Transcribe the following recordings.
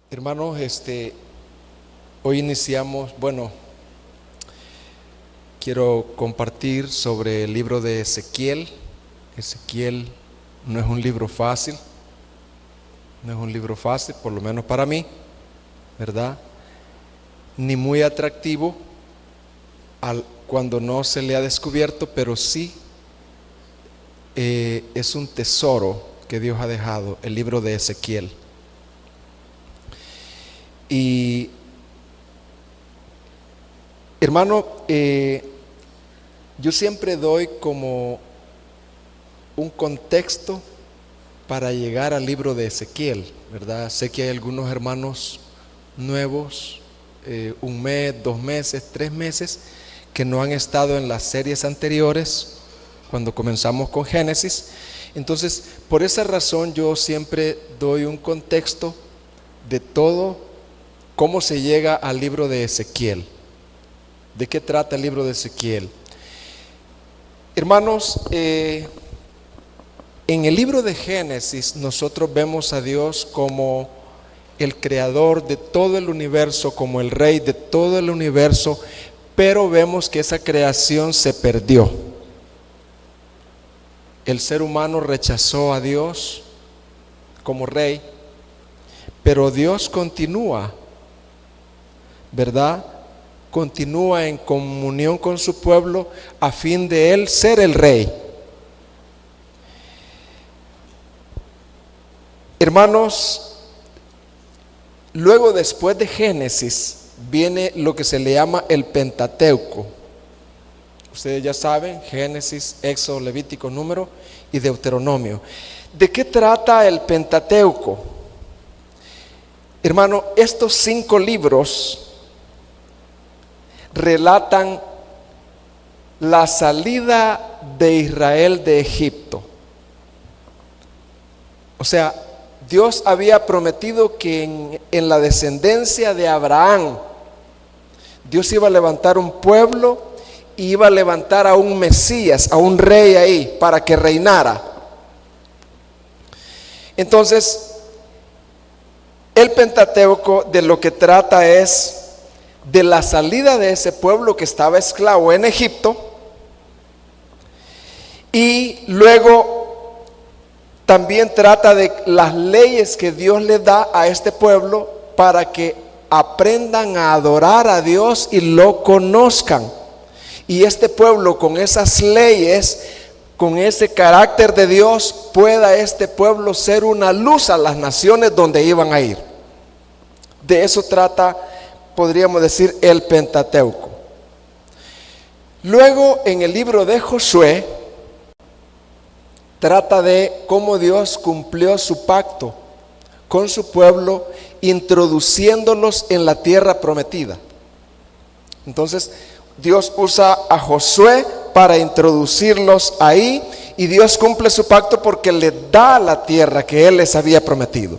Hermanos, hoy iniciamos, quiero compartir sobre el libro de Ezequiel. Ezequiel no es un libro fácil, por lo menos para mí, ¿verdad? Ni muy atractivo cuando no se le ha descubierto, pero sí es un tesoro que Dios ha dejado, el libro de Ezequiel. Y hermano, yo siempre doy como un contexto para llegar al libro de Ezequiel, ¿verdad? Sé que hay algunos hermanos nuevos, 1 mes, 2 meses, 3 meses, que no han estado en las series anteriores, cuando comenzamos con Génesis. Entonces, por esa razón yo siempre doy un contexto de todo, cómo se llega al libro de Ezequiel. ¿De qué trata el libro de Ezequiel? Hermanos, en el libro de Génesis nosotros vemos a Dios como el creador de todo el universo, como el rey de todo el universo, pero vemos que esa creación se perdió. El ser humano rechazó a Dios como rey, pero Dios continúa, ¿verdad? Continúa en comunión con su pueblo a fin de él ser el rey. Hermanos, luego después de Génesis viene lo que se le llama el Pentateuco. Ustedes ya saben, Génesis, Éxodo, Levítico, Número y Deuteronomio. ¿De qué trata el Pentateuco? Hermano, estos 5 libros relatan la salida de Israel de Egipto. O sea, Dios había prometido que en la descendencia de Abraham, Dios iba a levantar un pueblo y iba a levantar a un Mesías, a un rey ahí, para que reinara. Entonces, el Pentateuco de lo que trata es de la salida de ese pueblo que estaba esclavo en Egipto, y luego también trata de las leyes que Dios le da a este pueblo para que aprendan a adorar a Dios y lo conozcan. Y este pueblo, con esas leyes, con ese carácter de Dios, pueda este pueblo ser una luz a las naciones donde iban a ir. De eso trata, podríamos decir, el Pentateuco. Luego, en el libro de Josué, trata de cómo Dios cumplió su pacto con su pueblo, introduciéndolos en la tierra prometida. Entonces, Dios usa a Josué para introducirlos ahí, y Dios cumple su pacto porque les da la tierra que Él les había prometido.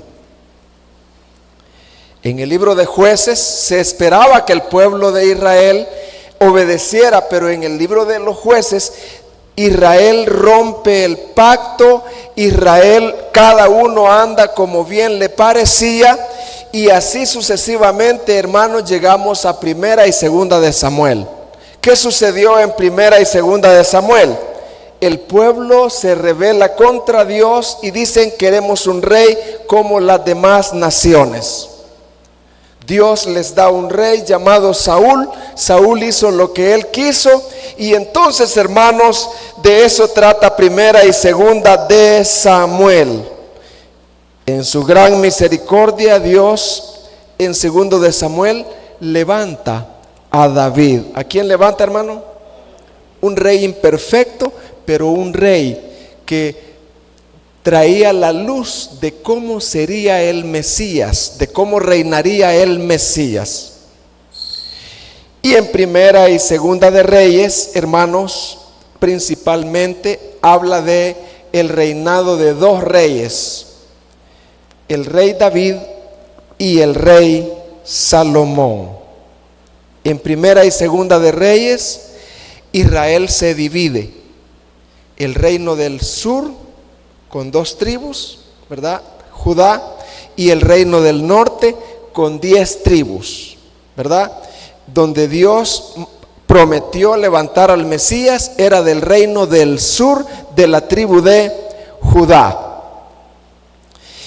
En el libro de Jueces se esperaba que el pueblo de Israel obedeciera, pero en el libro de los Jueces Israel rompe el pacto. Israel, cada uno anda como bien le parecía, y así sucesivamente, hermanos, llegamos a 1 y 2 de Samuel. ¿Qué sucedió en 1 y 2 de Samuel? El pueblo se rebela contra Dios y dicen: queremos un rey como las demás naciones. Dios les da un rey llamado Saúl. Saúl hizo lo que él quiso, y entonces, hermanos, de eso trata 1 y 2 de Samuel. En su gran misericordia, Dios en 2 de Samuel levanta a David. ¿A quién levanta, hermano? Un rey imperfecto, pero un rey que traía la luz de cómo sería el Mesías, de cómo reinaría el Mesías. Y en 1 y 2 de Reyes, hermanos, principalmente habla de el reinado de 2 reyes, el rey David y el rey Salomón. En 1 y 2 de Reyes, Israel se divide: el reino del sur con 2 tribus, ¿verdad? Judá, y el reino del norte con 10 tribus, ¿verdad? Donde Dios prometió levantar al Mesías, era del reino del sur, de la tribu de Judá.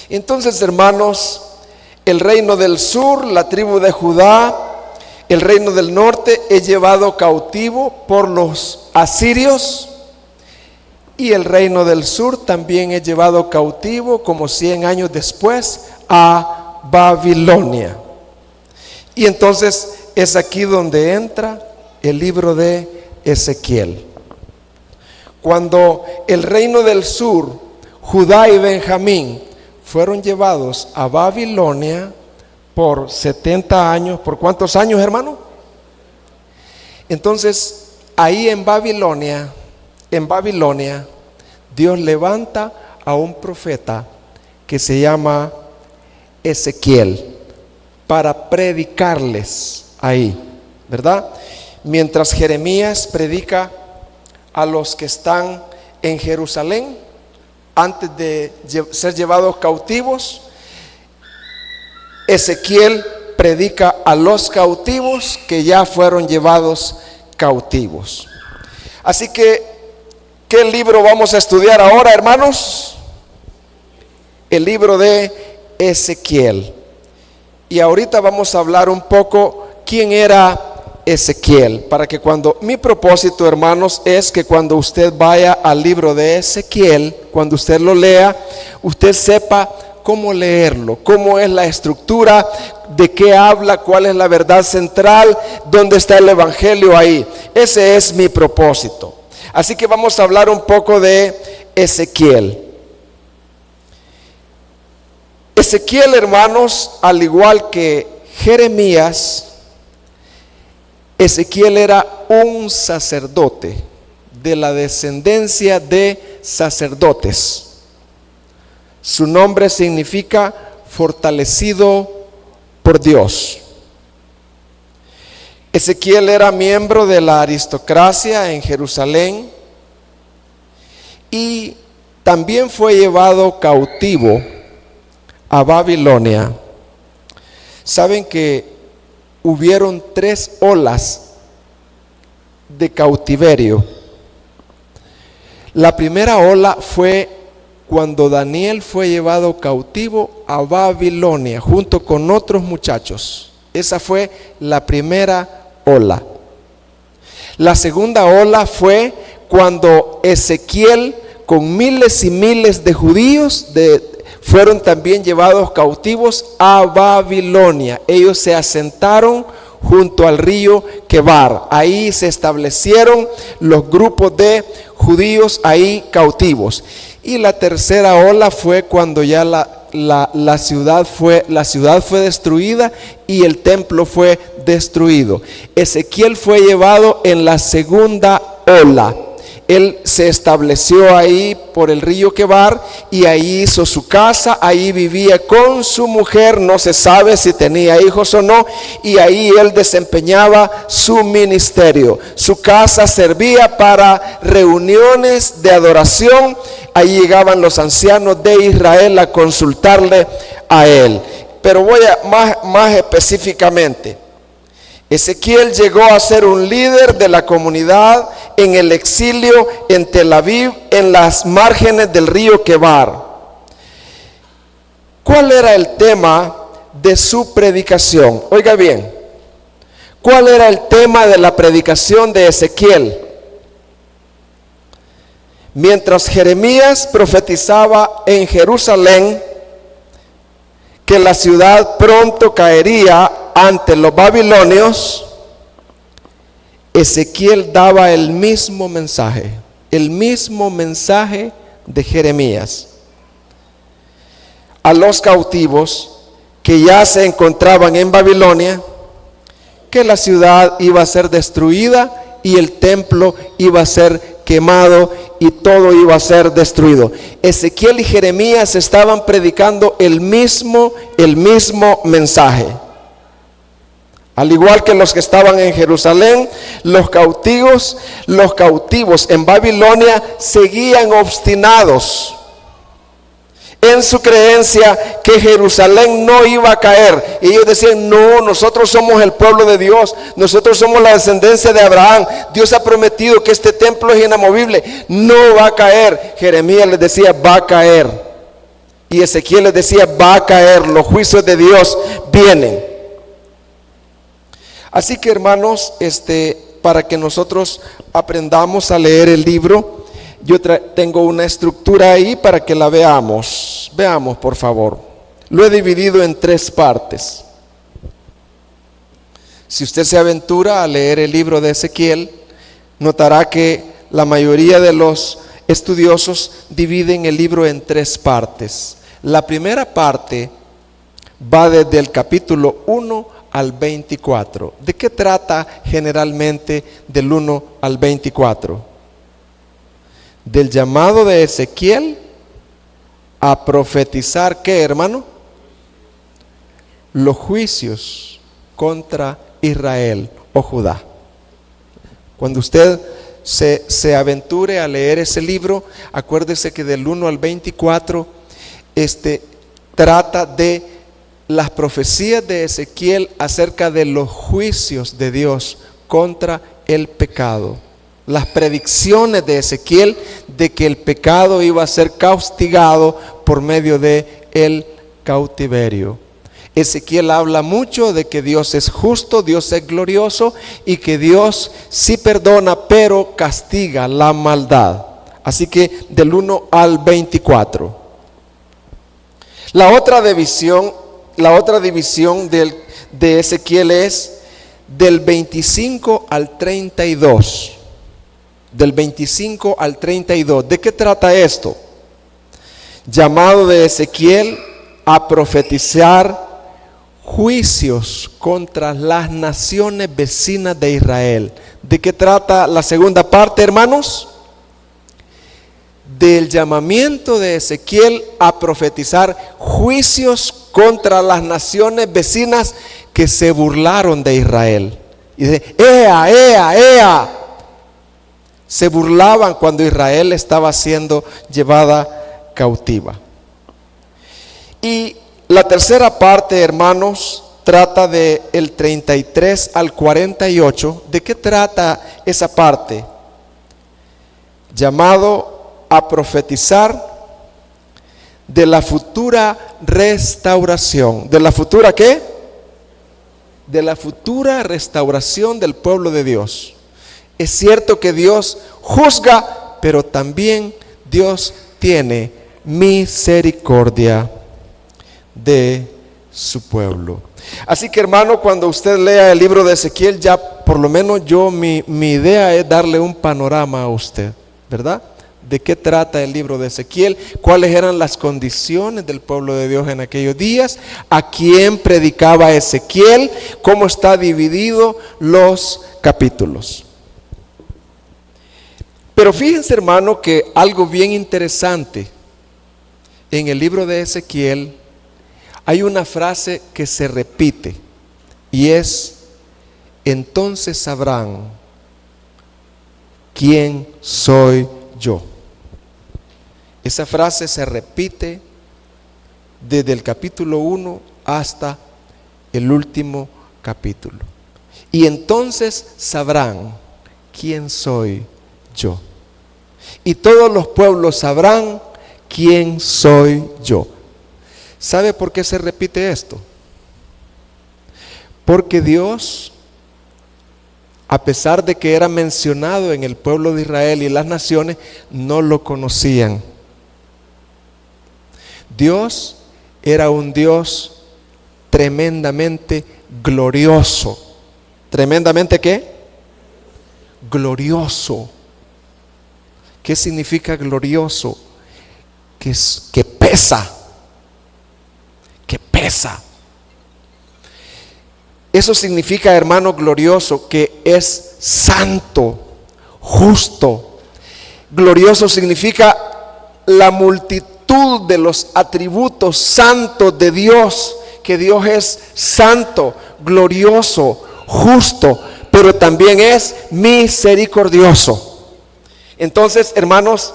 Entonces, hermanos, el reino del sur, la tribu de Judá, el reino del norte es llevado cautivo por los asirios, y el reino del sur también es llevado cautivo como 100 años después a Babilonia. Y entonces es aquí donde entra el libro de Ezequiel. Cuando el reino del sur, Judá y Benjamín, fueron llevados a Babilonia por 70 años. ¿Por cuántos años, hermano? Entonces, ahí en Babilonia, Dios levanta a un profeta que se llama Ezequiel para predicarles ahí, ¿verdad? Mientras Jeremías predica a los que están en Jerusalén antes de ser llevados cautivos, Ezequiel predica a los cautivos que ya fueron llevados cautivos. Así que, ¿qué libro vamos a estudiar ahora, hermanos? El libro de Ezequiel. Y ahorita vamos a hablar un poco quién era Ezequiel, para que mi propósito, hermanos, es que cuando usted vaya al libro de Ezequiel, cuando usted lo lea, usted sepa cómo leerlo, cómo es la estructura, de qué habla, cuál es la verdad central, dónde está el evangelio ahí. Ese es mi propósito. Así que vamos a hablar un poco de Ezequiel. Ezequiel, hermanos, al igual que Jeremías, Ezequiel era un sacerdote de la descendencia de sacerdotes. Su nombre significa fortalecido por Dios. Ezequiel era miembro de la aristocracia en Jerusalén y también fue llevado cautivo a Babilonia. Saben que hubieron 3 olas de cautiverio. La primera ola fue cuando Daniel fue llevado cautivo a Babilonia junto con otros muchachos. Esa fue la primera ola. La segunda ola fue cuando Ezequiel con miles y miles de judíos fueron también llevados cautivos a Babilonia. Ellos se asentaron junto al río Quebar. Ahí se establecieron los grupos de judíos ahí cautivos. Y la tercera ola fue cuando ya la ciudad fue destruida y el templo fue destruido. Ezequiel fue llevado en la segunda ola. Él se estableció ahí por el río Quebar y ahí hizo su casa, ahí vivía con su mujer, no se sabe si tenía hijos o no, y ahí él desempeñaba su ministerio. Su casa servía para reuniones de adoración, ahí llegaban los ancianos de Israel a consultarle a él. Pero voy a más específicamente. Ezequiel llegó a ser un líder de la comunidad en el exilio en Tel Aviv, en las márgenes del río Quebar. ¿Cuál era el tema de su predicación? Oiga bien, ¿cuál era el tema de la predicación de Ezequiel? Mientras Jeremías profetizaba en Jerusalén que la ciudad pronto caería ante los babilonios, Ezequiel daba el mismo mensaje de Jeremías a los cautivos que ya se encontraban en Babilonia, que la ciudad iba a ser destruida y el templo iba a ser quemado y todo iba a ser destruido. Ezequiel y Jeremías estaban predicando el mismo mensaje. Al igual que los que estaban en Jerusalén, los cautivos en Babilonia seguían obstinados en su creencia que Jerusalén no iba a caer. Y ellos decían, no, nosotros somos el pueblo de Dios, nosotros somos la descendencia de Abraham, Dios ha prometido que este templo es inamovible, no va a caer. Jeremías les decía, va a caer. Y Ezequiel les decía, va a caer, los juicios de Dios vienen. Así que, hermanos, para que nosotros aprendamos a leer el libro, yo tengo una estructura ahí para que la veamos. Veamos, por favor. Lo he dividido en 3 partes. Si usted se aventura a leer el libro de Ezequiel, notará que la mayoría de los estudiosos dividen el libro en 3 partes. La primera parte va desde el capítulo 1 al 24. ¿De qué trata generalmente del 1 al 24? Del llamado de Ezequiel a profetizar, ¿qué, hermano? Los juicios contra Israel o Judá. Cuando usted se aventure a leer ese libro, acuérdese que del 1 al 24 trata de las profecías de Ezequiel acerca de los juicios de Dios contra el pecado. Las predicciones de Ezequiel de que el pecado iba a ser castigado por medio de el cautiverio. Ezequiel habla mucho de que Dios es justo, Dios es glorioso y que Dios sí perdona, pero castiga la maldad. Así que del 1 al 24. La otra división de Ezequiel es del 25 al 32. Del 25 al 32. ¿De qué trata esto? Llamado de Ezequiel a profetizar juicios contra las naciones vecinas de Israel. ¿De qué trata la segunda parte, hermanos? Del llamamiento de Ezequiel a profetizar juicios contra las naciones vecinas que se burlaron de Israel. Y dice, ¡ea! Se burlaban cuando Israel estaba siendo llevada cautiva. Y la tercera parte, hermanos, trata de el 33 al 48. ¿De qué trata esa parte? Llamado a profetizar de la futura restauración. ¿De la futura qué? De la futura restauración del pueblo de Dios. Es cierto que Dios juzga, pero también Dios tiene misericordia de su pueblo. Así que, hermano, cuando usted lea el libro de Ezequiel, ya por lo menos mi idea es darle un panorama a usted, ¿verdad? De qué trata el libro de Ezequiel, cuáles eran las condiciones del pueblo de Dios en aquellos días, a quién predicaba Ezequiel, cómo está dividido los capítulos. Pero fíjense, hermano, que algo bien interesante en el libro de Ezequiel, hay una frase que se repite y es: entonces sabrán quién soy yo. Esa frase se repite desde el capítulo 1 hasta el último capítulo. Y entonces sabrán quién soy yo. Y todos los pueblos sabrán quién soy yo. ¿Sabe por qué se repite esto? Porque Dios, a pesar de que era mencionado en el pueblo de Israel y las naciones, no lo conocían. Dios era un Dios tremendamente glorioso. ¿Tremendamente qué? Glorioso. ¿Qué significa glorioso? Que pesa. Que pesa. Eso significa, hermano, glorioso, que es santo, justo. Glorioso significa la multitud de los atributos santos de Dios, que Dios es santo, glorioso, justo, pero también es misericordioso. Entonces, hermanos,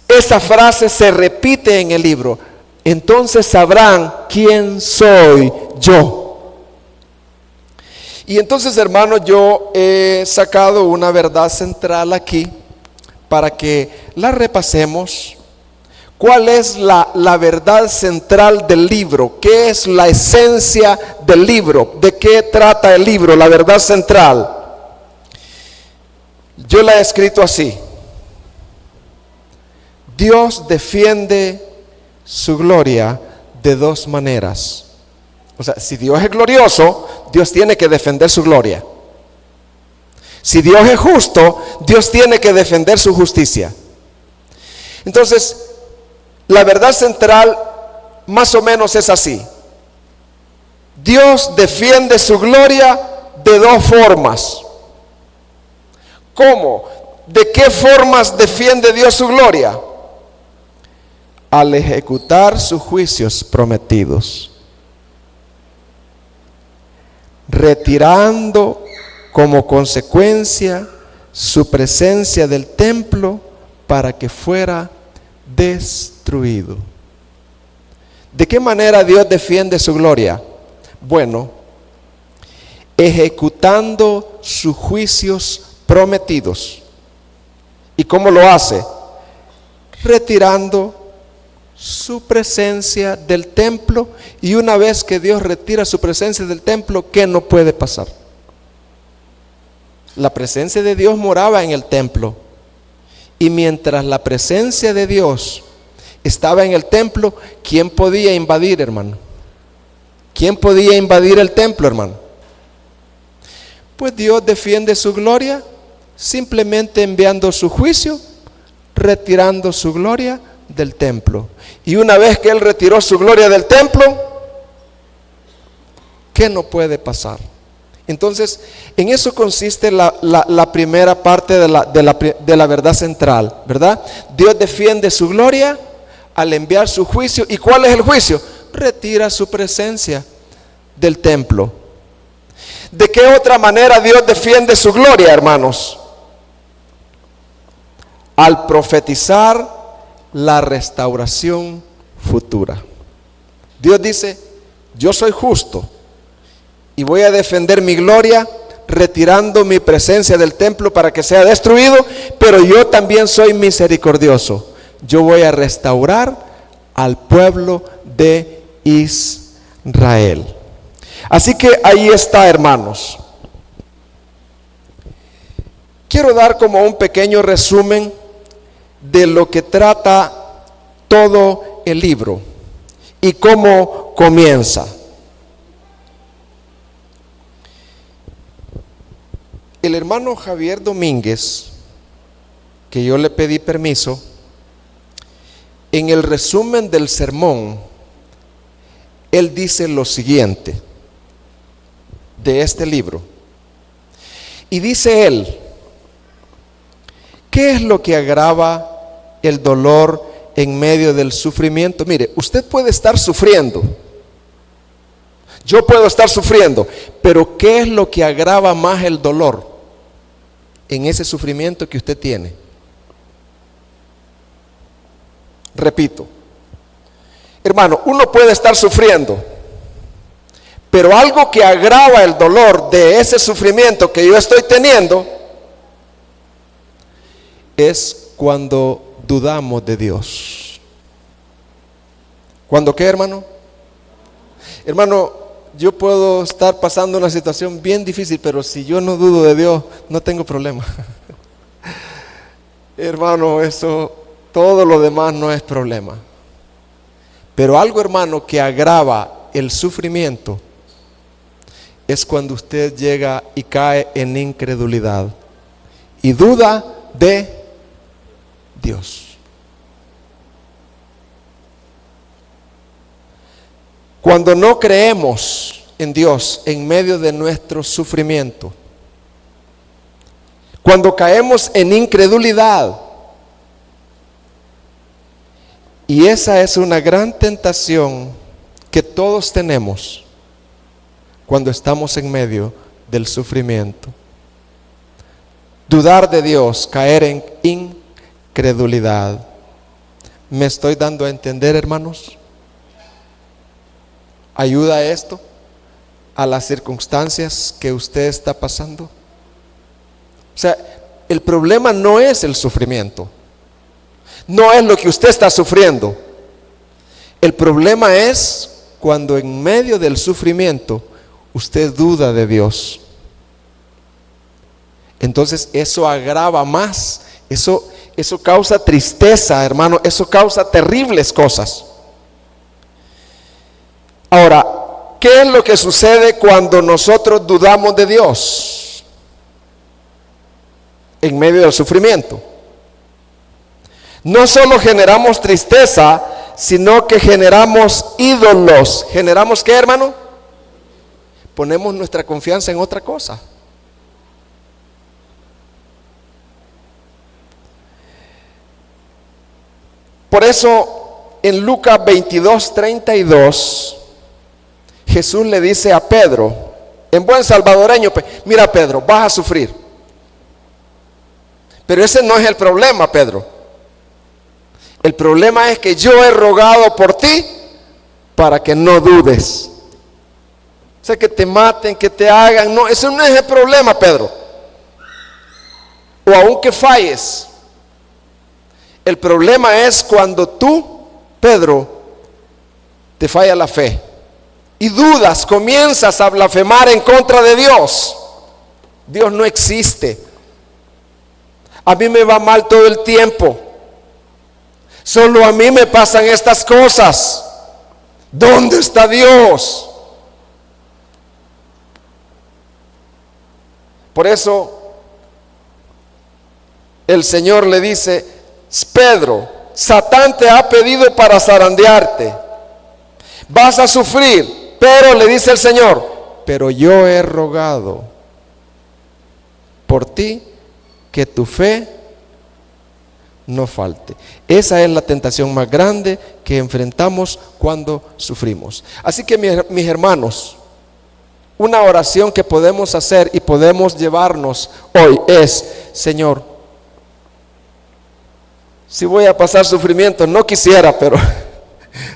esa frase se repite en el libro. Entonces sabrán quién soy yo. Y entonces, hermanos, yo he sacado una verdad central aquí para que la repasemos. ¿Cuál es la verdad central del libro? ¿Qué es la esencia del libro? ¿De qué trata el libro? La verdad central. Yo la he escrito así: Dios defiende su gloria de dos maneras. O sea, si Dios es glorioso, Dios tiene que defender su gloria. Si Dios es justo, Dios tiene que defender su justicia. Entonces, la verdad central más o menos es así: Dios defiende su gloria de dos formas. ¿Cómo? ¿De qué formas defiende Dios su gloria? Al ejecutar sus juicios prometidos, retirando como consecuencia su presencia del templo para que fuera destruido. ¿De qué manera Dios defiende su gloria? Bueno, ejecutando sus juicios prometidos. ¿Y cómo lo hace? Retirando su presencia del templo. Y una vez que Dios retira su presencia del templo, ¿qué no puede pasar? La presencia de Dios moraba en el templo, y mientras la presencia de Dios estaba en el templo, ¿quién podía invadir, hermano? ¿Quién podía invadir el templo, hermano? Pues Dios defiende su gloria simplemente enviando su juicio, retirando su gloria del templo. Y una vez que Él retiró su gloria del templo, ¿qué no puede pasar? Entonces, en eso consiste la primera parte de la verdad central, ¿verdad? Dios defiende su gloria al enviar su juicio. ¿Y cuál es el juicio? Retira su presencia del templo. ¿De qué otra manera Dios defiende su gloria, hermanos? Al profetizar la restauración futura. Dios dice: yo soy justo y voy a defender mi gloria retirando mi presencia del templo para que sea destruido, pero yo también soy misericordioso. Yo voy a restaurar al pueblo de Israel. Así que ahí está, hermanos. Quiero dar como un pequeño resumen de lo que trata todo el libro y cómo comienza. El hermano Javier Domínguez, que yo le pedí permiso, en el resumen del sermón, él dice lo siguiente de este libro. Y dice él: ¿qué es lo que agrava el dolor en medio del sufrimiento? Mire, usted puede estar sufriendo, yo puedo estar sufriendo, pero ¿qué es lo que agrava más el dolor en ese sufrimiento que usted tiene? Repito, hermano, uno puede estar sufriendo, pero algo que agrava el dolor de ese sufrimiento que yo estoy teniendo es cuando dudamos de Dios. ¿Cuándo qué, hermano? Hermano, yo puedo estar pasando una situación bien difícil, pero si yo no dudo de Dios, no tengo problema. Hermano, eso, todo lo demás no es problema. Pero algo, hermano, que agrava el sufrimiento es cuando usted llega y cae en incredulidad y duda de Dios. Cuando no creemos en Dios en medio de nuestro sufrimiento, cuando caemos en incredulidad, y esa es una gran tentación que todos tenemos cuando estamos en medio del sufrimiento. Dudar de Dios, caer en incredulidad. ¿Me estoy dando a entender, hermanos? ¿Ayuda esto a las circunstancias que usted está pasando? O sea, el problema no es el sufrimiento, no es lo que usted está sufriendo. El problema es cuando en medio del sufrimiento usted duda de Dios. Entonces eso agrava más, eso causa tristeza, hermano, eso causa terribles cosas. Ahora, ¿qué es lo que sucede cuando nosotros dudamos de Dios en medio del sufrimiento? No solo generamos tristeza, sino que generamos ídolos. ¿Generamos qué, hermano? Ponemos nuestra confianza en otra cosa. Por eso en Lucas 22:32 Jesús le dice a Pedro, en buen salvadoreño, mira Pedro, vas a sufrir. Pero ese no es el problema, Pedro. El problema es que yo he rogado por ti para que no dudes. O sea, que te maten, que te hagan, no, eso no es el problema, Pedro. O aun que falles. El problema es cuando tú, Pedro, te falla la fe y dudas, comienzas a blasfemar en contra de Dios. Dios no existe. A mí me va mal todo el tiempo. Solo a mí me pasan estas cosas. ¿Dónde está Dios? Por eso el Señor le dice: Pedro, Satán te ha pedido para zarandearte, vas a sufrir, pero le dice el Señor, pero yo he rogado por ti que tu fe no falte. Esa es la tentación más grande que enfrentamos cuando sufrimos. Así que mis hermanos, una oración que podemos hacer y podemos llevarnos hoy es: Señor, si voy a pasar sufrimientos, no quisiera, pero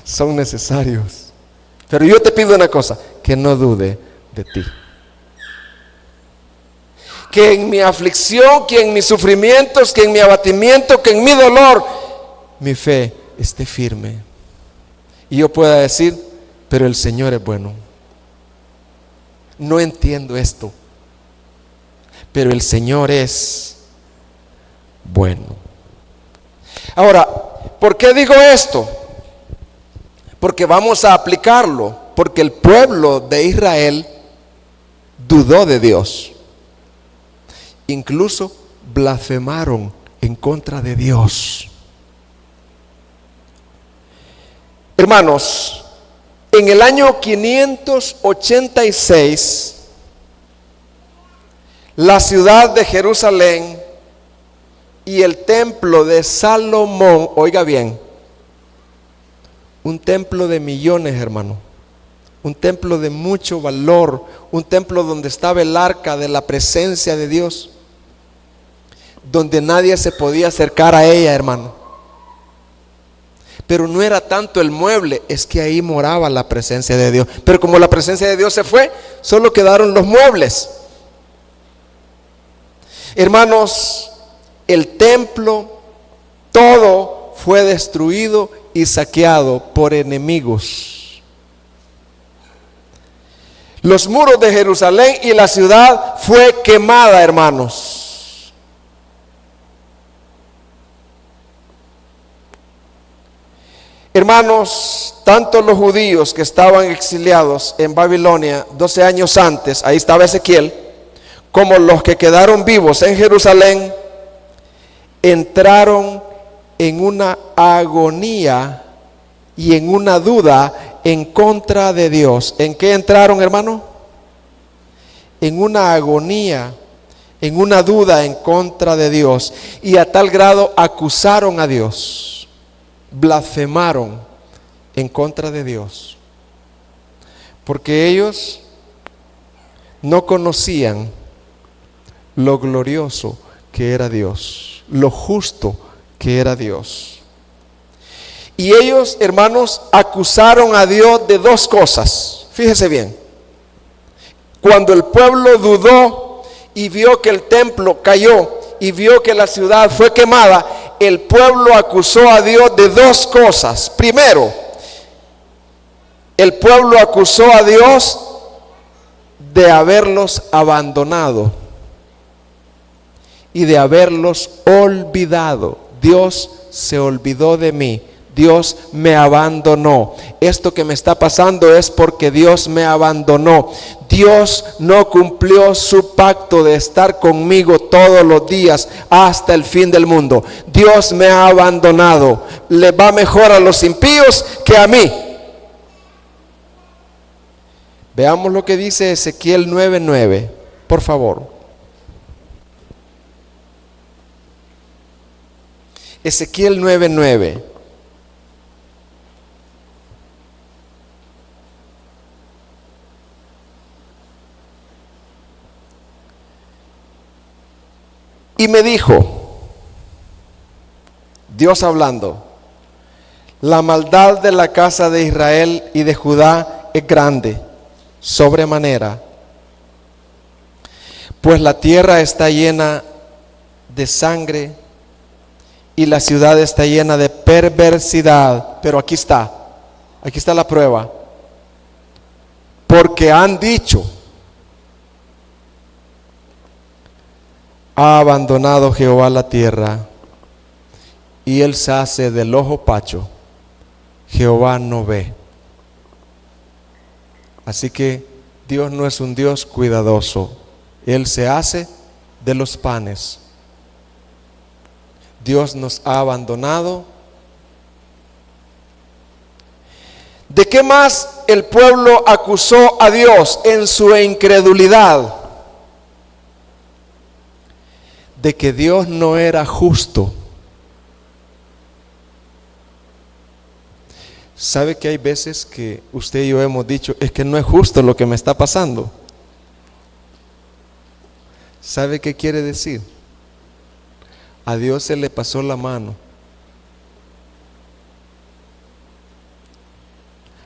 son necesarios. Pero yo te pido una cosa, que no dude de ti. Que en mi aflicción, que en mis sufrimientos, que en mi abatimiento, que en mi dolor, mi fe esté firme. Y yo pueda decir: pero el Señor es bueno. No entiendo esto, pero el Señor es bueno. Ahora, ¿por qué digo esto? Porque vamos a aplicarlo, porque el pueblo de Israel dudó de Dios. Incluso blasfemaron en contra de Dios. Hermanos, en el año 586, la ciudad de Jerusalén y el templo de Salomón, oiga bien, un templo de millones, hermano, un templo de mucho valor, un templo donde estaba el arca de la presencia de Dios, donde nadie se podía acercar a ella, hermano. Pero no era tanto el mueble, es que ahí moraba la presencia de Dios. Pero como la presencia de Dios se fue, solo quedaron los muebles. Hermanos, el templo, todo fue destruido y saqueado por enemigos. Los muros de Jerusalén y la ciudad fue quemada, hermanos. Hermanos, tanto los judíos que estaban exiliados en Babilonia 12 años antes, ahí estaba Ezequiel, como los que quedaron vivos en Jerusalén, entraron en una agonía y en una duda en contra de Dios. ¿En qué entraron, hermano? En una agonía, en una duda en contra de Dios, y a tal grado acusaron a Dios, blasfemaron en contra de Dios, porque ellos no conocían lo glorioso que era Dios, lo justo que era Dios. Y ellos, hermanos, acusaron a Dios de dos cosas. Fíjese bien. Cuando el pueblo dudó y vio que el templo cayó y vio que la ciudad fue quemada, el pueblo acusó a Dios de dos cosas. Primero, el pueblo acusó a Dios de haberlos abandonado y de haberlos olvidado. Dios se olvidó de mí. Dios me abandonó. Esto que me está pasando es porque Dios me abandonó. Dios no cumplió su pacto de estar conmigo todos los días hasta el fin del mundo. Dios me ha abandonado. Le va mejor a los impíos que a mí. Veamos lo que dice Ezequiel 9:9, por favor. Ezequiel 9:9. Y me dijo, Dios hablando, la maldad de la casa de Israel y de Judá es grande, sobremanera, pues la tierra está llena de sangre y la ciudad está llena de perversidad. Pero aquí está la prueba. Porque han dicho, ha abandonado Jehová la tierra y él se hace del ojo pacho, Jehová no ve. Así que Dios no es un Dios cuidadoso. Él se hace de los panes. Dios nos ha abandonado. ¿De qué más el pueblo acusó a Dios en su incredulidad? De que Dios no era justo. ¿Sabe que hay veces que usted y yo hemos dicho, es que no es justo lo que me está pasando? ¿Sabe qué quiere decir? A Dios se le pasó la mano.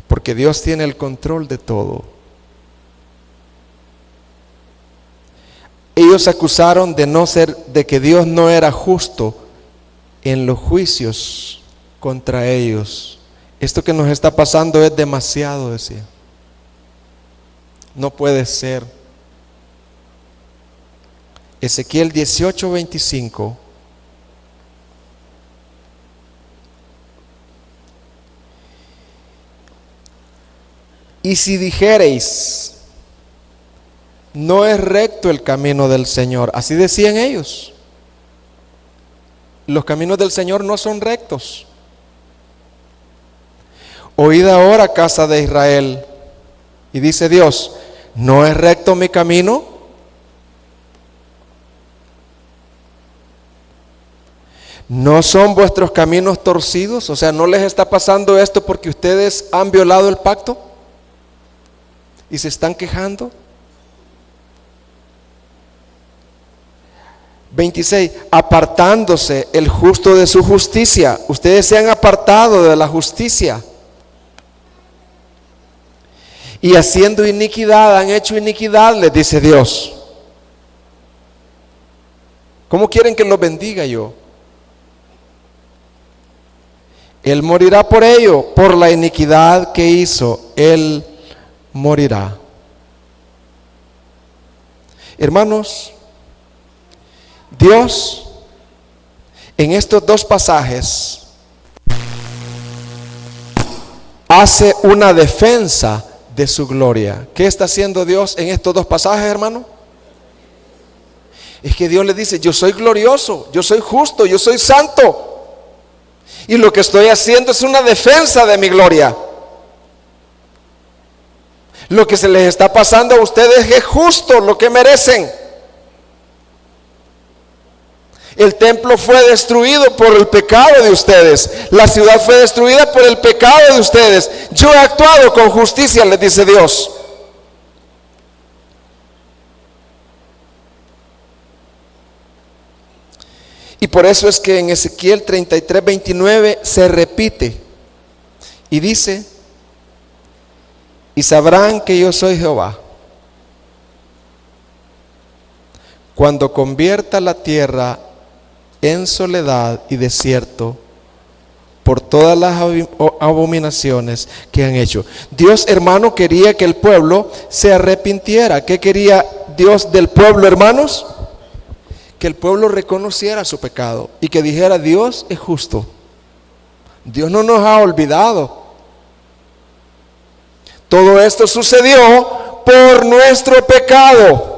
Porque Dios tiene el control de todo. Ellos acusaron de que Dios no era justo en los juicios contra ellos. Esto que nos está pasando es demasiado, decía. No puede ser. Ezequiel 18:25. Y si dijereis, no es recto el camino del Señor. Así decían ellos. Los caminos del Señor no son rectos. Oíd ahora, casa de Israel. Y dice Dios, ¿no es recto mi camino? ¿No son vuestros caminos torcidos? O sea, ¿no les está pasando esto porque ustedes han violado el pacto? ¿Y se están quejando? 26, apartándose el justo de su justicia. Ustedes se han apartado de la justicia. Y haciendo iniquidad, han hecho iniquidad, les dice Dios. ¿Cómo quieren que los bendiga yo? Él morirá por ello, por la iniquidad que hizo, Él morirá. Hermanos, Dios en estos dos pasajes hace una defensa de su gloria. ¿Qué está haciendo Dios en estos dos pasajes, hermano? Es que Dios le dice, yo soy glorioso, yo soy justo, yo soy santo. Y lo que estoy haciendo es una defensa de mi gloria. Lo que se les está pasando a ustedes es justo, lo que merecen. El templo fue destruido por el pecado de ustedes. La ciudad fue destruida por el pecado de ustedes. Yo he actuado con justicia, les dice Dios. Y por eso es que en Ezequiel 33:29 se repite Y dice: y sabrán que yo soy Jehová, cuando convierta la tierra en soledad y desierto por todas las abominaciones que han hecho. Dios, hermano, quería que el pueblo se arrepintiera. ¿Qué quería Dios del pueblo, hermanos? Que el pueblo reconociera su pecado y que dijera: Dios es justo, Dios no nos ha olvidado. Todo esto sucedió por nuestro pecado.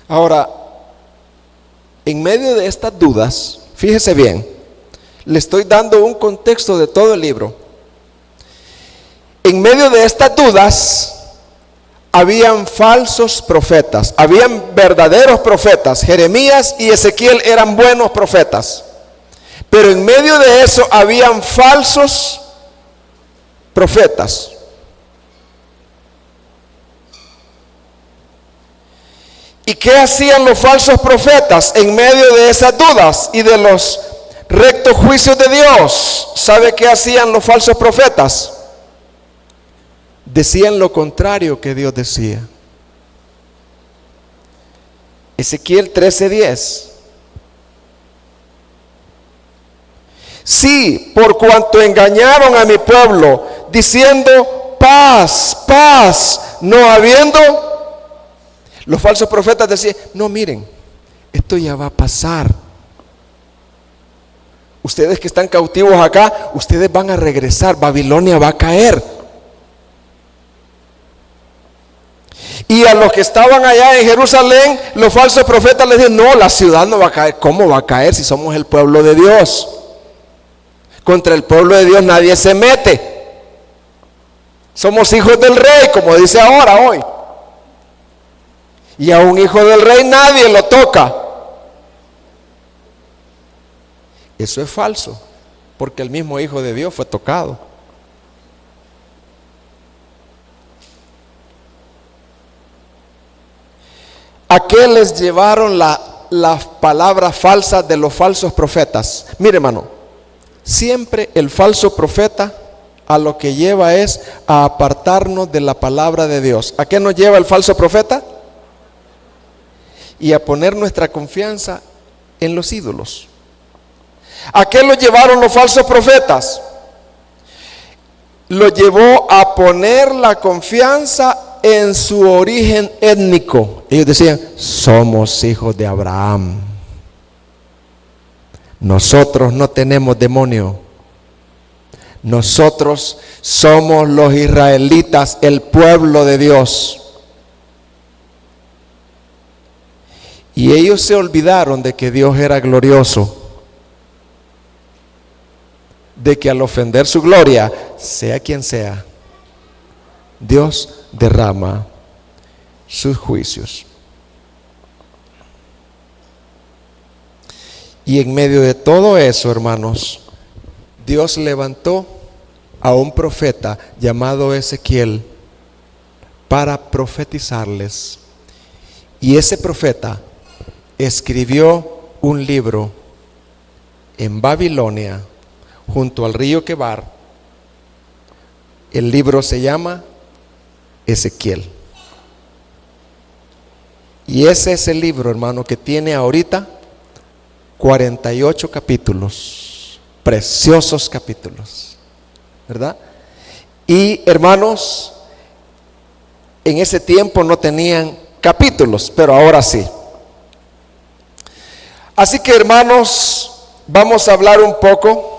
Ahora, en medio de estas dudas, fíjese bien, le estoy dando un contexto de todo el libro. En medio de estas dudas, habían falsos profetas, habían verdaderos profetas. Jeremías y Ezequiel eran buenos profetas, pero en medio de eso habían falsos profetas. ¿Y qué hacían los falsos profetas en medio de esas dudas y de los rectos juicios de Dios? ¿Sabe qué hacían los falsos profetas? Decían lo contrario que Dios decía. Ezequiel 13:10. Sí, por cuanto engañaron a mi pueblo, diciendo paz, paz, no habiendo. Los falsos profetas decían: no, miren, esto ya va a pasar. Ustedes que están cautivos acá, ustedes van a regresar, Babilonia va a caer. Y a los que estaban allá en Jerusalén, los falsos profetas les decían: no, la ciudad no va a caer. ¿Cómo va a caer si somos el pueblo de Dios? Contra el pueblo de Dios nadie se mete. Somos hijos del rey, como dice ahora, hoy. Y a un hijo del rey nadie lo toca. Eso es falso, porque el mismo Hijo de Dios fue tocado. ¿A qué les llevaron las palabras falsas de los falsos profetas? Mire, hermano, siempre el falso profeta a lo que lleva es a apartarnos de la palabra de Dios. ¿A qué nos lleva el falso profeta? Y a poner nuestra confianza en los ídolos. ¿A qué lo llevaron los falsos profetas? Lo llevó a poner la confianza en su origen étnico. Ellos decían: somos hijos de Abraham, nosotros no tenemos demonio, nosotros somos los israelitas, el pueblo de Dios. Y ellos se olvidaron de que Dios era glorioso, de que al ofender su gloria, sea quien sea, Dios derrama sus juicios. Y en medio de todo eso, hermanos, Dios levantó a un profeta llamado Ezequiel para profetizarles. Y ese profeta escribió un libro en Babilonia, junto al río Quebar. El libro se llama Ezequiel. Y ese es el libro, hermano, que tiene ahorita 48 capítulos, preciosos capítulos, ¿verdad? Y hermanos, en ese tiempo no tenían capítulos, pero ahora sí. Así que, hermanos, vamos a hablar un poco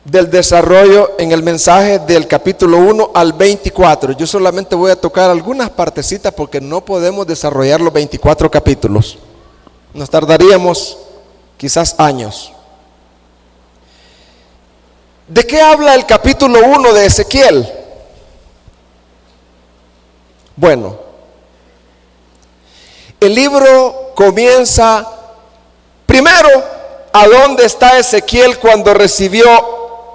del desarrollo en el mensaje del capítulo 1 al 24. Yo solamente voy a tocar algunas partecitas porque no podemos desarrollar los 24 capítulos. Nos tardaríamos quizás años. ¿De qué habla el capítulo 1 de Ezequiel? Bueno, el libro comienza primero. ¿A dónde está Ezequiel cuando recibió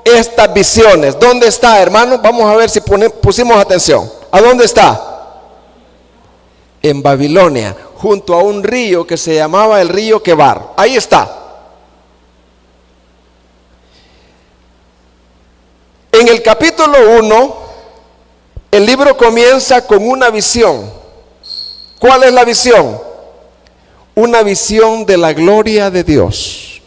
estas visiones? ¿Dónde está, hermanos? Vamos a ver si pusimos atención. ¿A dónde está? En Babilonia, junto a un río que se llamaba el río Quebar. Ahí está. En el capítulo 1, el libro comienza con una visión. ¿Cuál es la visión? Una visión de la gloria de Dios.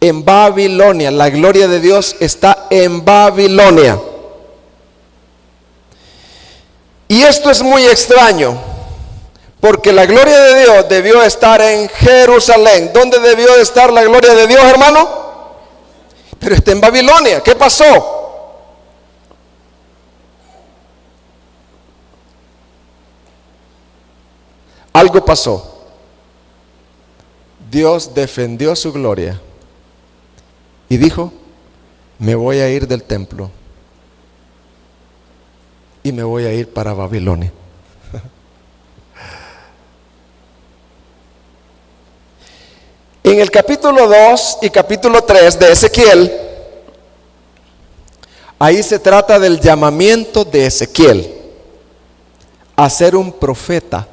En Babilonia, la gloria de Dios está en Babilonia. Y esto es muy extraño, porque la gloria de Dios debió estar en Jerusalén. ¿Dónde debió de estar la gloria de Dios, hermano? Pero está en Babilonia. ¿Qué pasó? Algo pasó. Dios defendió su gloria y dijo: me voy a ir del templo y me voy a ir para Babilonia. En el capítulo 2 y capítulo 3 de Ezequiel, ahí se trata del llamamiento de Ezequiel a ser un profeta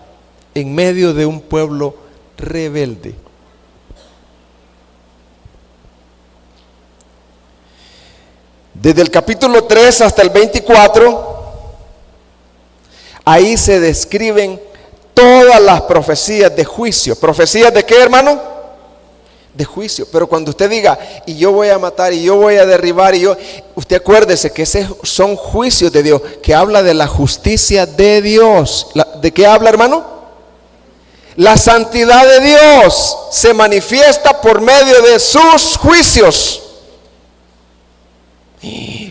en medio de un pueblo rebelde. Desde el capítulo 3 hasta el 24, ahí se describen todas las profecías de juicio. ¿Profecías de qué, hermano? De juicio. Pero cuando usted diga, y yo voy a matar, y yo voy a derribar, usted acuérdese que esos son juicios de Dios, que habla de la justicia de Dios. ¿De qué habla, hermano? La santidad de Dios se manifiesta por medio de sus juicios.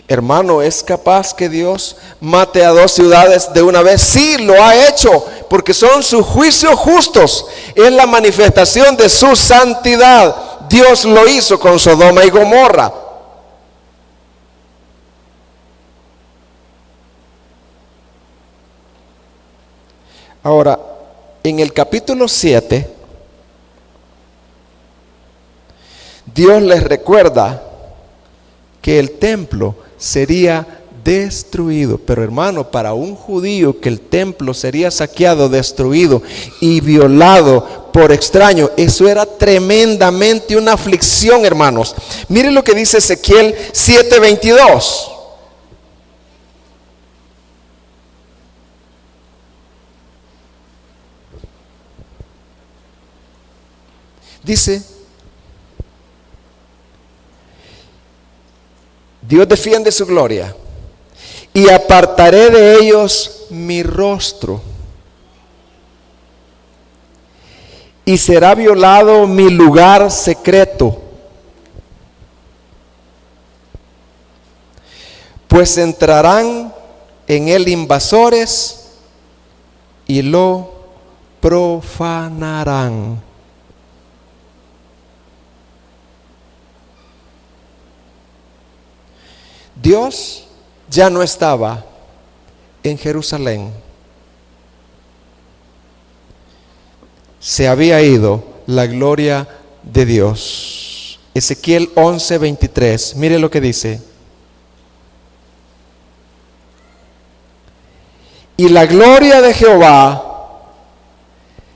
Hermano, ¿es capaz que Dios mate a 2 ciudades de una vez? Sí, lo ha hecho, porque son sus juicios justos. Es la manifestación de su santidad. Dios lo hizo con Sodoma y Gomorra. Ahora, en el capítulo 7, Dios les recuerda que el templo sería destruido. Pero hermano, para un judío que el templo sería saqueado, destruido y violado por extraños, eso era tremendamente una aflicción, hermanos. Miren lo que dice Ezequiel 7:22. Dice: Dios defiende su gloria. Y apartaré de ellos mi rostro, y será violado mi lugar secreto, pues entrarán en él invasores y lo profanarán. Dios ya no estaba en Jerusalén. Se había ido la gloria de Dios. Ezequiel 11:23. Mire lo que dice: y la gloria de Jehová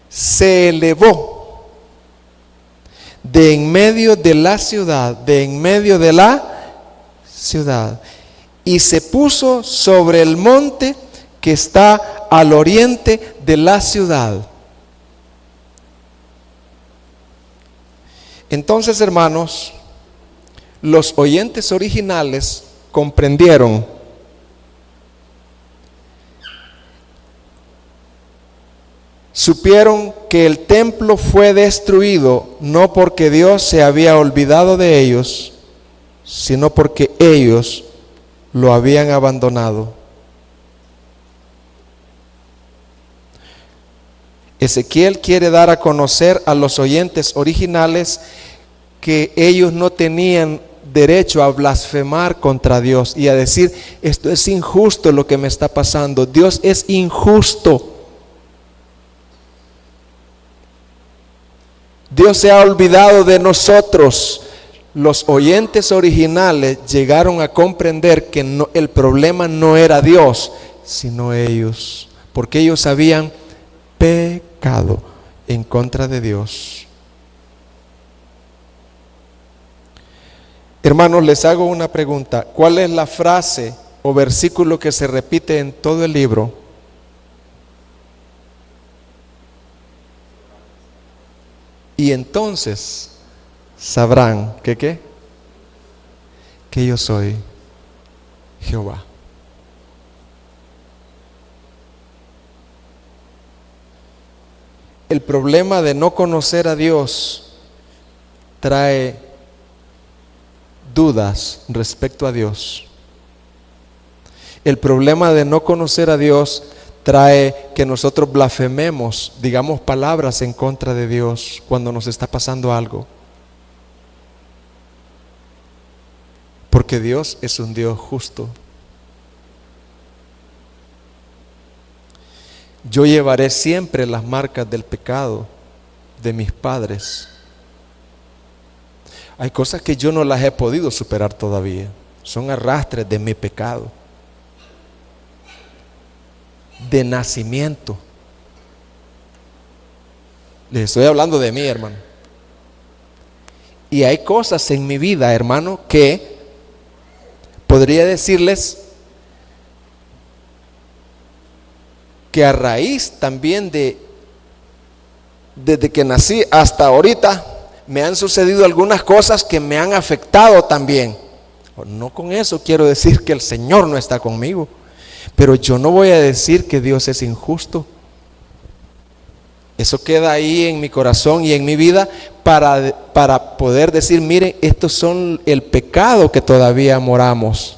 se elevó de en medio de la ciudad, y se puso sobre el monte que está al oriente de la ciudad. Entonces, hermanos, los oyentes originales comprendieron supieron que el templo fue destruido no porque Dios se había olvidado de ellos, sino porque ellos lo habían abandonado. Ezequiel quiere dar a conocer a los oyentes originales que ellos no tenían derecho a blasfemar contra Dios y a decir: esto es injusto lo que me está pasando. Dios es injusto. Dios se ha olvidado de nosotros. Los oyentes originales llegaron a comprender que el problema no era Dios, sino ellos, porque ellos habían pecado en contra de Dios. Hermanos, les hago una pregunta. ¿Cuál es la frase o versículo que se repite en todo el libro? Y entonces sabrán que yo soy Jehová. El problema de no conocer a Dios trae dudas respecto a Dios. El problema de no conocer a Dios trae que nosotros blasfememos, digamos palabras en contra de Dios cuando nos está pasando algo. Porque Dios es un Dios justo. Yo llevaré siempre las marcas del pecado de mis padres. Hay cosas que yo no las he podido superar todavía. Son arrastres de mi pecado. De nacimiento. Les estoy hablando de mí, hermano. Y hay cosas en mi vida, hermano, que podría decirles que a raíz también desde que nací hasta ahorita, me han sucedido algunas cosas que me han afectado también. No con eso quiero decir que el Señor no está conmigo, pero yo no voy a decir que Dios es injusto. Eso queda ahí en mi corazón y en mi vida para poder decir, miren, estos son el pecado que todavía moramos.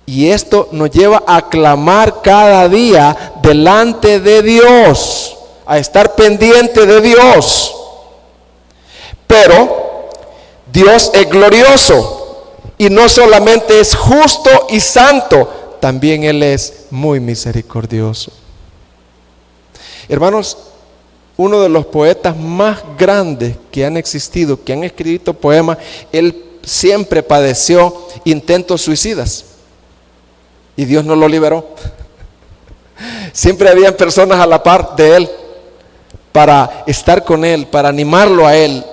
Y esto nos lleva a clamar cada día delante de Dios, a estar pendiente de Dios. Pero Dios es glorioso y no solamente es justo y santo, también Él es muy misericordioso. Hermanos, uno de los poetas más grandes que han existido, que han escrito poemas, él siempre padeció intentos suicidas y Dios no lo liberó. Siempre habían personas a la par de él para estar con él, para animarlo a él.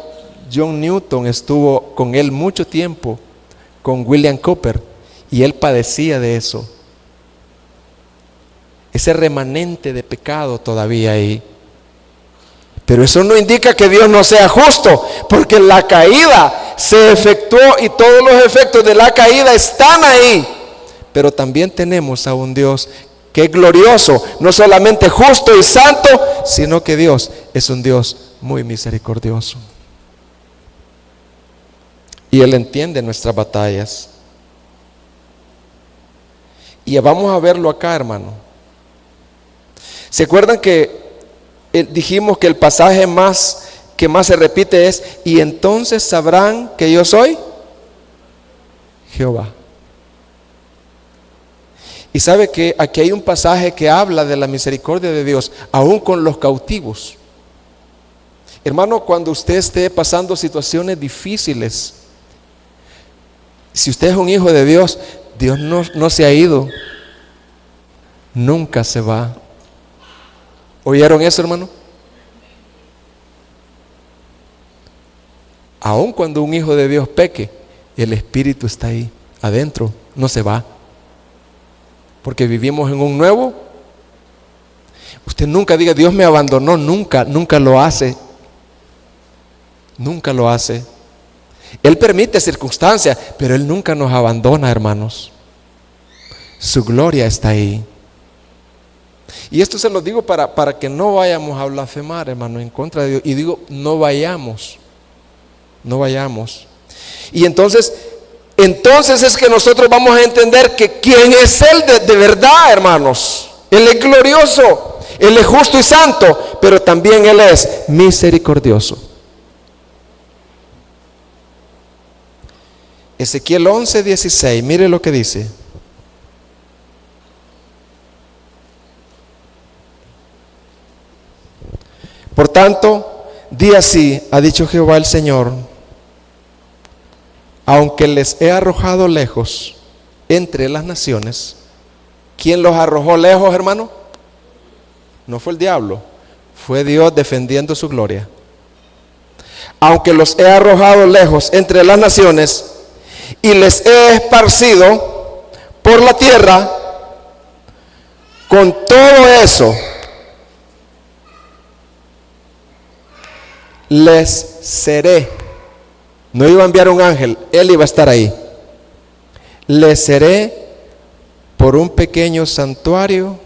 John Newton estuvo con él mucho tiempo, con William Cowper, y él padecía de eso. Ese remanente de pecado todavía ahí. Pero eso no indica que Dios no sea justo, porque la caída se efectuó y todos los efectos de la caída están ahí. Pero también tenemos a un Dios que es glorioso, no solamente justo y santo, sino que Dios es un Dios muy misericordioso. Y Él entiende nuestras batallas. Y vamos a verlo acá, hermano. ¿Se acuerdan que dijimos que el pasaje que más se repite es: y entonces sabrán que yo soy Jehová? Y sabe que aquí hay un pasaje que habla de la misericordia de Dios, aún con los cautivos. Hermano, cuando usted esté pasando situaciones difíciles, si usted es un hijo de Dios, Dios no se ha ido, nunca se va. ¿Oyeron eso, hermano? Aun cuando un hijo de Dios peque, el Espíritu está ahí, adentro, no se va. Porque vivimos en un nuevo. Usted nunca diga, Dios me abandonó, nunca lo hace. Nunca lo hace. Él permite circunstancias, pero Él nunca nos abandona, hermanos. Su gloria está ahí. Y esto se lo digo para que no vayamos a blasfemar, hermano, en contra de Dios. Y digo, no vayamos. Y entonces es que nosotros vamos a entender que quién es Él de verdad, hermanos. Él es glorioso, Él es justo y santo, pero también Él es misericordioso. Ezequiel 11:16, mire lo que dice. Por tanto, di así, ha dicho Jehová el Señor: aunque les he arrojado lejos entre las naciones. ¿Quién los arrojó lejos, hermano? No fue el diablo, Fue Dios defendiendo su gloria. Aunque los he arrojado lejos entre las naciones y les he esparcido por la tierra, con todo eso les seré. No iba a enviar un ángel, él iba a estar ahí. Les seré por un pequeño santuario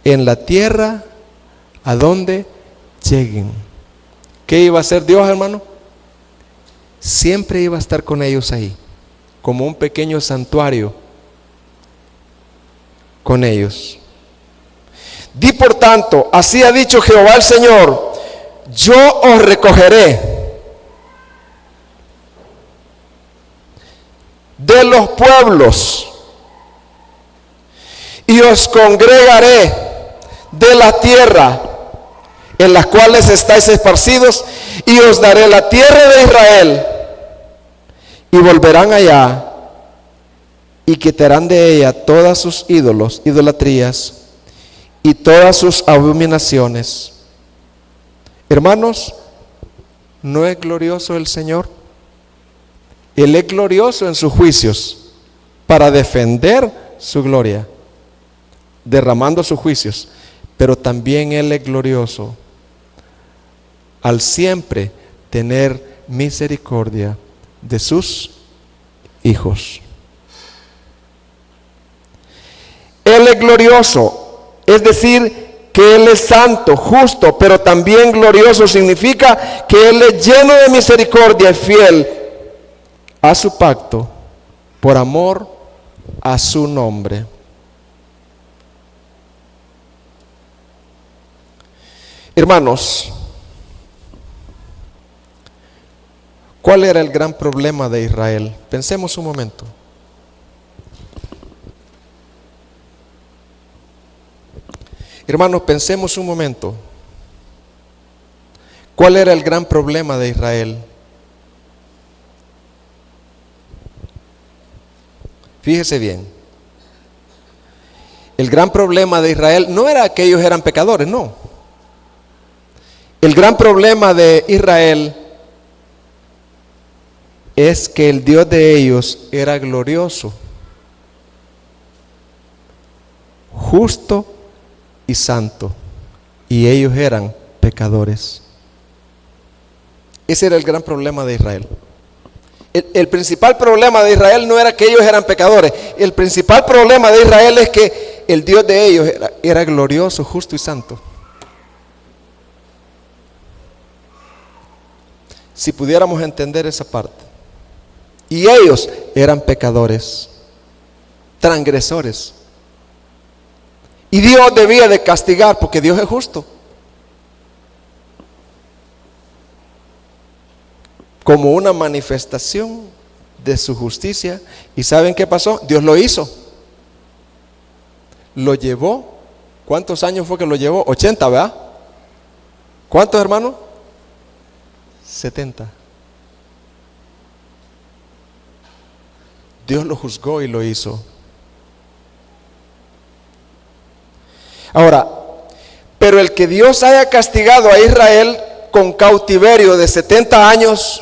en la tierra a donde lleguen. ¿Qué iba a hacer Dios, hermano? Siempre iba a estar con ellos ahí, como un pequeño santuario con ellos. Di por tanto, así ha dicho Jehová el Señor: yo os recogeré de los pueblos y os congregaré de la tierra en las cuales estáis esparcidos, y os daré la tierra de Israel, y volverán allá y quitarán de ella todas sus ídolos, idolatrías y todas sus abominaciones. Hermanos, ¿no es glorioso el Señor? Él es glorioso en sus juicios para defender su gloria, derramando sus juicios, pero también Él es glorioso al siempre tener misericordia de sus hijos. Él es glorioso, es decir, que Él es santo, justo, pero también glorioso significa que Él es lleno de misericordia y fiel a su pacto por amor a su nombre. Hermanos, ¿cuál era el gran problema de Israel? Pensemos un momento. Hermanos, pensemos un momento. ¿Cuál era el gran problema de Israel? Fíjese bien. El gran problema de Israel no era que ellos eran pecadores, no. El gran problema de Israel es que el Dios de ellos era glorioso, justo y santo, y ellos eran pecadores. Ese era el gran problema de Israel. El principal problema de Israel no era que ellos eran pecadores. El principal problema de Israel es que el Dios de ellos era glorioso, justo y santo. Si pudiéramos entender esa parte. Y ellos eran pecadores, transgresores. Y Dios debía de castigar, porque Dios es justo. Como una manifestación de su justicia. ¿Y saben qué pasó? Dios lo hizo. Lo llevó. ¿Cuántos años fue que lo llevó? 80, ¿verdad? ¿Cuántos, hermanos? 70. Dios lo juzgó y lo hizo. Ahora, pero el que Dios haya castigado a Israel con cautiverio de 70 años,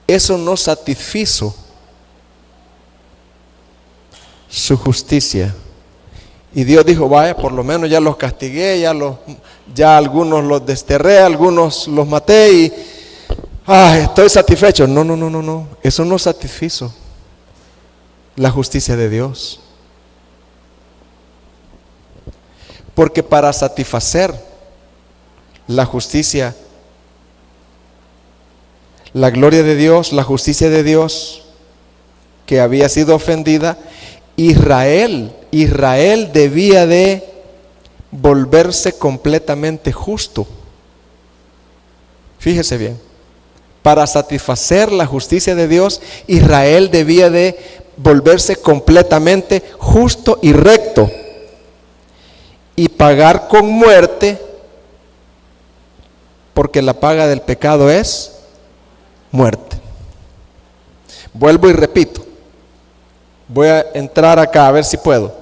eso no satisfizo su justicia. Y Dios dijo: vaya, por lo menos ya los castigué, ya algunos los desterré, algunos los maté y estoy satisfecho. No, eso no satisfizo la justicia de Dios. Porque para satisfacer la justicia, la gloria de Dios, la justicia de Dios que había sido ofendida, Israel debía de volverse completamente justo. Fíjese bien, para satisfacer la justicia de Dios, Israel debía de volverse completamente justo y recto y pagar con muerte, porque la paga del pecado es muerte. Vuelvo y repito. Voy a entrar acá a ver si puedo.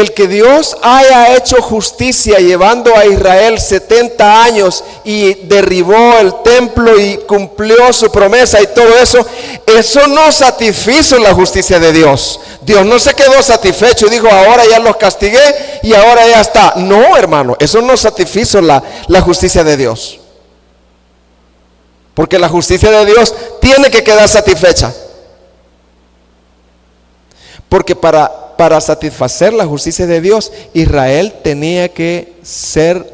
el que Dios haya hecho justicia llevando a Israel 70 años y derribó el templo y cumplió su promesa y todo eso, eso no satisfizo la justicia de Dios. Dios no se quedó satisfecho y dijo, ahora ya los castigué y ahora ya está. No, hermano, eso no satisfizo la justicia de Dios. Porque la justicia de Dios tiene que quedar satisfecha. Porque para satisfacer la justicia de Dios, Israel tenía que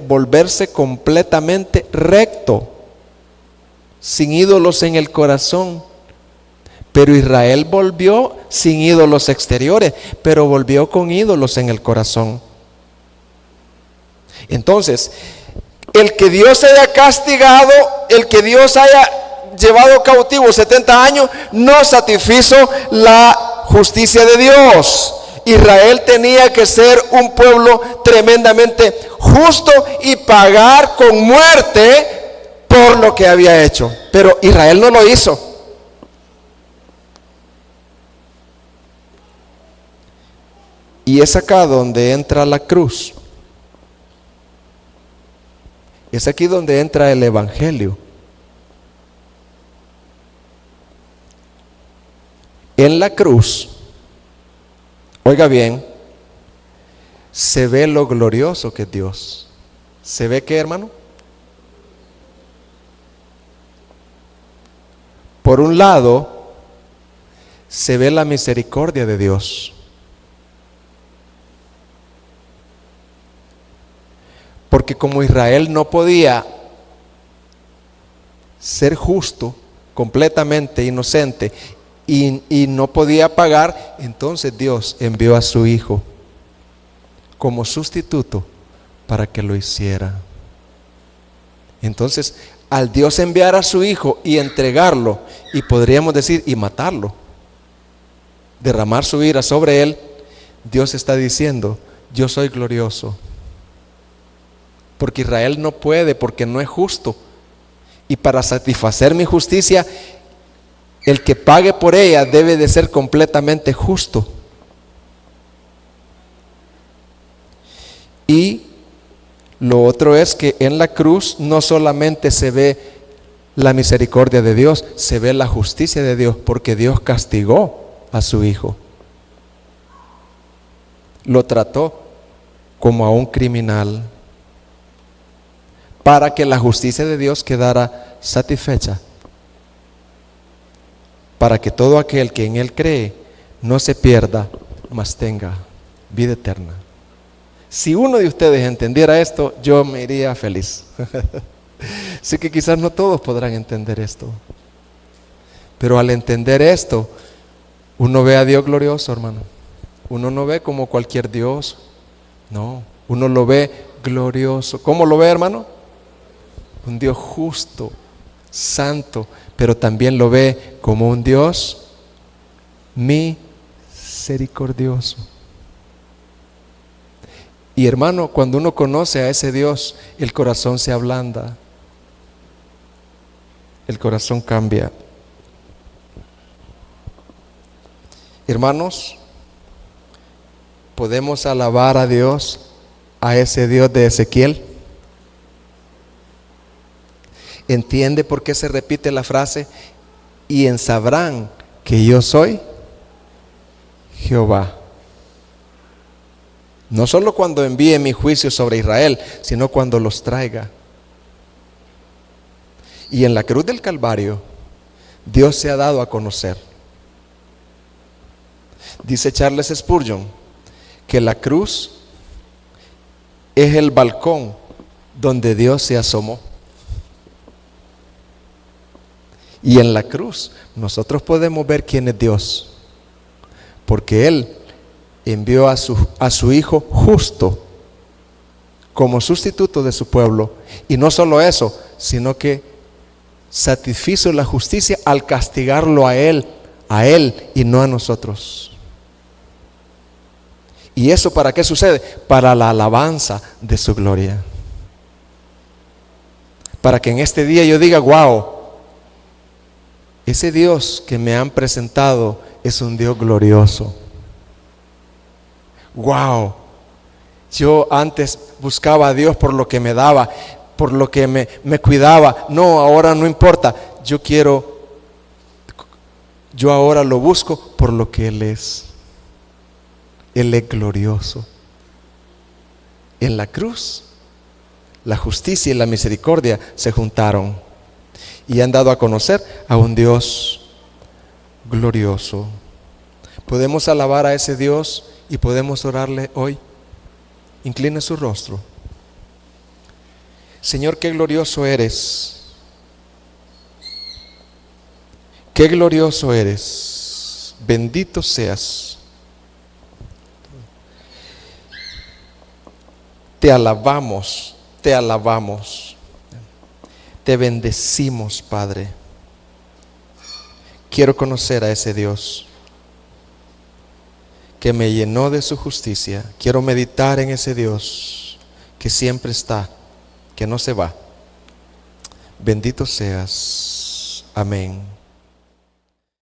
volverse completamente recto, sin ídolos en el corazón. Pero Israel volvió sin ídolos exteriores, pero volvió con ídolos en el corazón. Entonces, el que Dios haya castigado, el que Dios haya llevado cautivo 70 años, no satisfizo la justicia de Dios. Israel tenía que ser un pueblo tremendamente justo y pagar con muerte por lo que había hecho. Pero Israel no lo hizo. Y es acá donde entra la cruz. Es aquí donde entra el evangelio. En la cruz, oiga bien, se ve lo glorioso que es Dios. ¿Se ve qué, hermano? Por un lado, se ve la misericordia de Dios. Porque como Israel no podía ser justo, completamente inocente, y no podía pagar, entonces Dios envió a su Hijo como sustituto para que lo hiciera. Entonces, al Dios enviar a su Hijo y entregarlo, y podríamos decir, y matarlo, derramar su ira sobre él, Dios está diciendo, yo soy glorioso. Porque Israel no puede, porque no es justo. Y para satisfacer mi justicia, el que pague por ella debe de ser completamente justo. Y lo otro es que en la cruz no solamente se ve la misericordia de Dios, se ve la justicia de Dios, porque Dios castigó a su Hijo. Lo trató como a un criminal, para que la justicia de Dios quedara satisfecha, para que todo aquel que en Él cree no se pierda, mas tenga vida eterna. Si uno de ustedes entendiera esto, yo me iría feliz. Sé que quizás no todos podrán entender esto, pero al entender esto, uno ve a Dios glorioso, hermano. Uno no ve como cualquier Dios, no, uno lo ve glorioso. ¿Cómo lo ve, hermano? Un Dios justo, santo, pero también lo ve como un Dios misericordioso. Y hermano, cuando uno conoce a ese Dios, el corazón se ablanda, el corazón cambia. Hermanos, podemos alabar a Dios, a ese Dios de Ezequiel. ¿Entiende por qué se repite la frase? Y en sabrán que yo soy Jehová. No solo cuando envíe mi juicio sobre Israel, sino cuando los traiga. Y en la cruz del Calvario, Dios se ha dado a conocer. Dice Charles Spurgeon que la cruz es el balcón donde Dios se asomó. Y en la cruz nosotros podemos ver quién es Dios, porque Él envió a su Hijo justo como sustituto de su pueblo. Y no solo eso, sino que satisfizo la justicia al castigarlo a Él y no a nosotros. ¿Y eso para qué sucede? Para la alabanza de su gloria. Para que en este día yo diga, wow, ese Dios que me han presentado es un Dios glorioso. Wow, Yo antes buscaba a Dios por lo que me daba, por lo que me cuidaba. No, ahora no importa. Yo ahora lo busco por lo que Él es. Él es glorioso. En la cruz, la justicia y la misericordia se juntaron y han dado a conocer a un Dios glorioso. Podemos alabar a ese Dios y podemos orarle hoy. Incline su rostro. Señor, qué glorioso eres. Qué glorioso eres. Bendito seas. Te alabamos, te alabamos. Te bendecimos, Padre. Quiero conocer a ese Dios que me llenó de su justicia. Quiero meditar en ese Dios que siempre está, que no se va. Bendito seas. Amén.